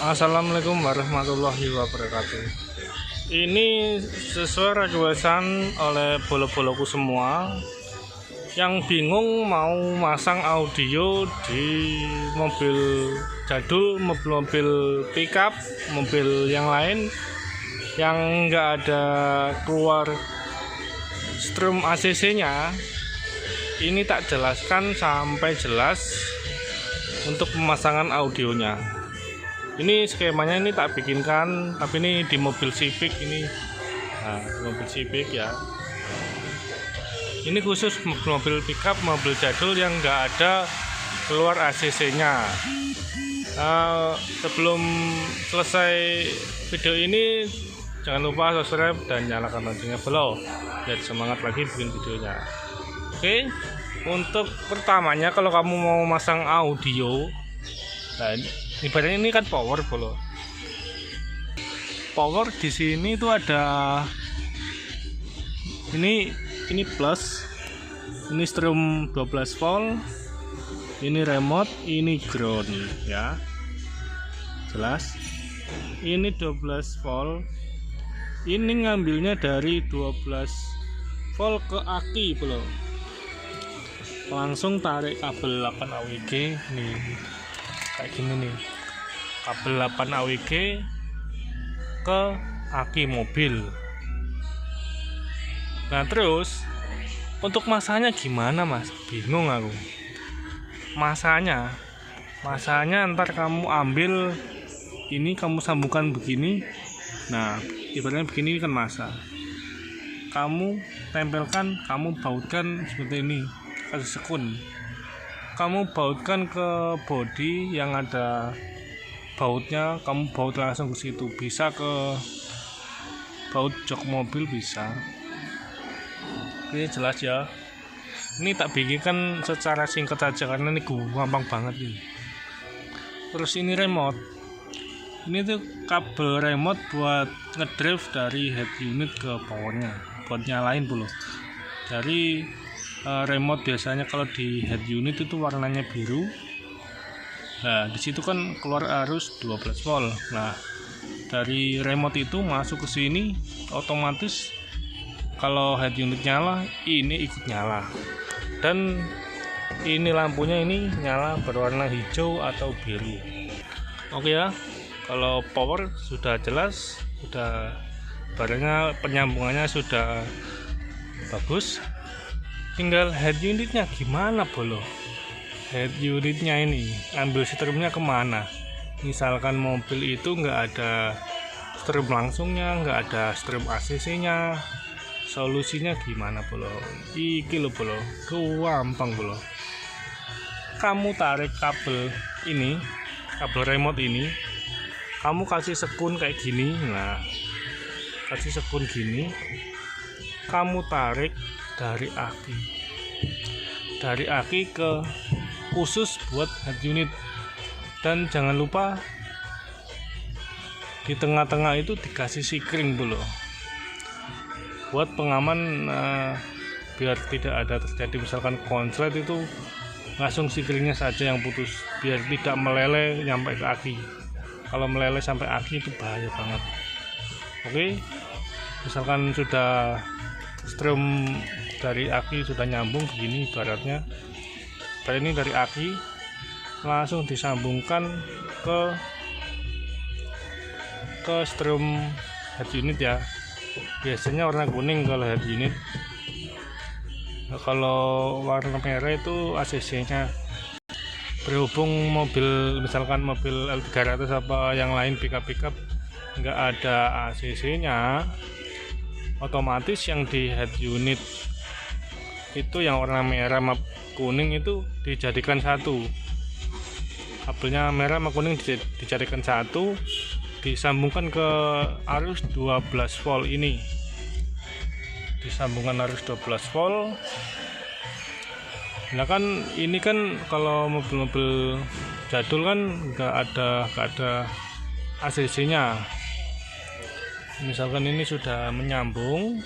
Assalamualaikum warahmatullahi wabarakatuh. Ini sesuai requestan oleh bolo-boloku semua yang bingung mau masang audio di mobil jadul, mobil pickup, mobil yang lain yang nggak ada keluar strum ACC-nya. Ini tak jelaskan sampai jelas untuk pemasangan audionya. Ini skemanya ini tak bikinkan, tapi ini di mobil Civic ini. Nah, mobil Civic ya. Ini khusus mobil pickup, mobil jadul yang nggak ada keluar ACC-nya. Sebelum selesai video ini, jangan lupa subscribe dan nyalakan loncengnya below biar semangat lagi bikin videonya. Oke, untuk pertamanya kalau kamu mau masang audio, dan ibaratnya ini kan power bolo. Power di sini tuh ada ini plus, ini strum 12 volt, ini remote, ini ground ya. Jelas? Ini 12 volt. Ini ngambilnya dari 12 volt ke aki bolo. Langsung tarik kabel 8 AWG nih. Kayak gini nih, kabel 8 AWG ke aki mobil. Nah terus untuk masanya gimana mas? Bingung aku. Masanya ntar kamu ambil ini, kamu sambungkan begini. Nah ibaratnya begini kan masa. Kamu tempelkan, kamu bautkan seperti ini, kasih sekun. Kamu bautkan ke bodi yang ada bautnya, kamu baut langsung ke situ, bisa ke baut jok mobil bisa. Oke, jelas ya. Ini tak bikinkan secara singkat aja karena ini gampang banget nih. Terus ini remote. Ini tuh kabel remote buat ngedrive dari head unit ke powernya, buat nyalain dulu. Dari remote biasanya kalau di head unit itu warnanya biru. Nah, di situ kan keluar arus 12 volt. Nah, dari remote itu masuk ke sini otomatis kalau head unit nyala, ini ikut nyala. Dan ini lampunya ini nyala berwarna hijau atau biru. Oke ya. Kalau power sudah jelas, sudah barangnya penyambungannya sudah bagus. Tinggal head unitnya gimana bolo. Head unitnya ini ambil strumnya kemana. Misalkan mobil itu nggak ada strum langsungnya, nggak ada strum ACC nya, solusinya gimana bolo. Iki lo bolo, gampang bolo. Kamu tarik kabel ini, kabel remote ini, kamu kasih sekun kayak gini. Nah kasih sekun gini, kamu tarik dari aki ke khusus buat head unit. Dan jangan lupa di tengah-tengah itu dikasih sikring dulu buat pengaman, biar tidak ada terjadi misalkan konslet itu langsung sikringnya saja yang putus biar tidak meleleh nyampe ke aki. Kalau meleleh sampai aki itu bahaya banget. Oke, misalkan sudah strum dari aki sudah nyambung begini ibaratnya. Ini dari aki langsung disambungkan ke strum head unit ya. Biasanya warna kuning kalau head unit. Nah, kalau warna merah itu ACC-nya. Berhubung mobil misalkan mobil L300 apa yang lain pickup nggak ada ACC-nya, otomatis yang di head unit itu yang warna merah sama kuning itu dijadikan satu. Kabelnya merah sama kuning dijadikan satu, disambungkan ke arus 12 volt ini. Disambungkan arus 12 volt. Nah kan ini kan kalau mobil-mobil jadul kan nggak ada ACC-nya. Misalkan ini sudah menyambung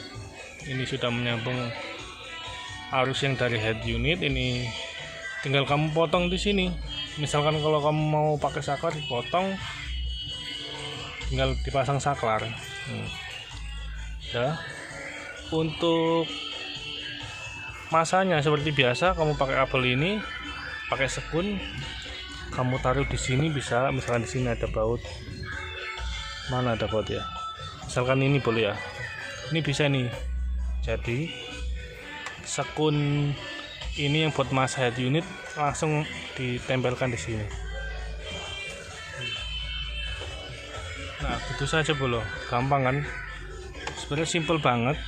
arus yang dari head unit ini, tinggal kamu potong di sini. Misalkan kalau kamu mau pakai saklar dipotong, tinggal dipasang saklar. Ya, untuk masanya seperti biasa, kamu pakai kabel ini, pakai sekun, kamu taruh di sini bisa. Misalkan di sini ada baut, mana ada baut ya, misalkan ini boleh ya, ini bisa nih. Jadi sekun ini yang buat mas head unit langsung ditempelkan di sini. Nah, gitu saja bro, gampang kan, sebenarnya simple banget.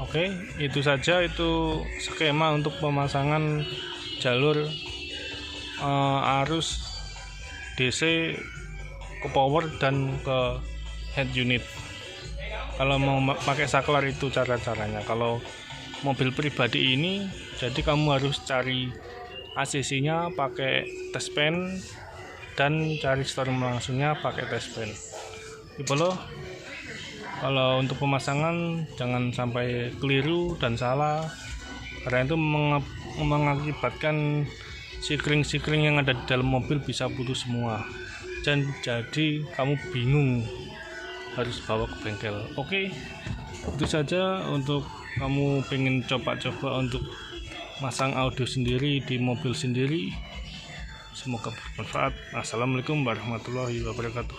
Oke, itu saja, itu skema untuk pemasangan jalur arus DC ke power dan ke head unit. Kalau mau pakai saklar itu cara-caranya. Kalau mobil pribadi ini, jadi kamu harus cari ACC-nya pakai test pen dan cari storm langsungnya pakai test pen. Gitu loh. Kalau untuk pemasangan jangan sampai keliru dan salah, karena itu mengakibatkan sikring-sikring yang ada di dalam mobil bisa putus semua, dan jadi kamu bingung harus bawa ke bengkel. Oke, itu saja untuk kamu pengen coba-coba untuk masang audio sendiri di mobil sendiri. Semoga bermanfaat. Assalamualaikum warahmatullahi wabarakatuh.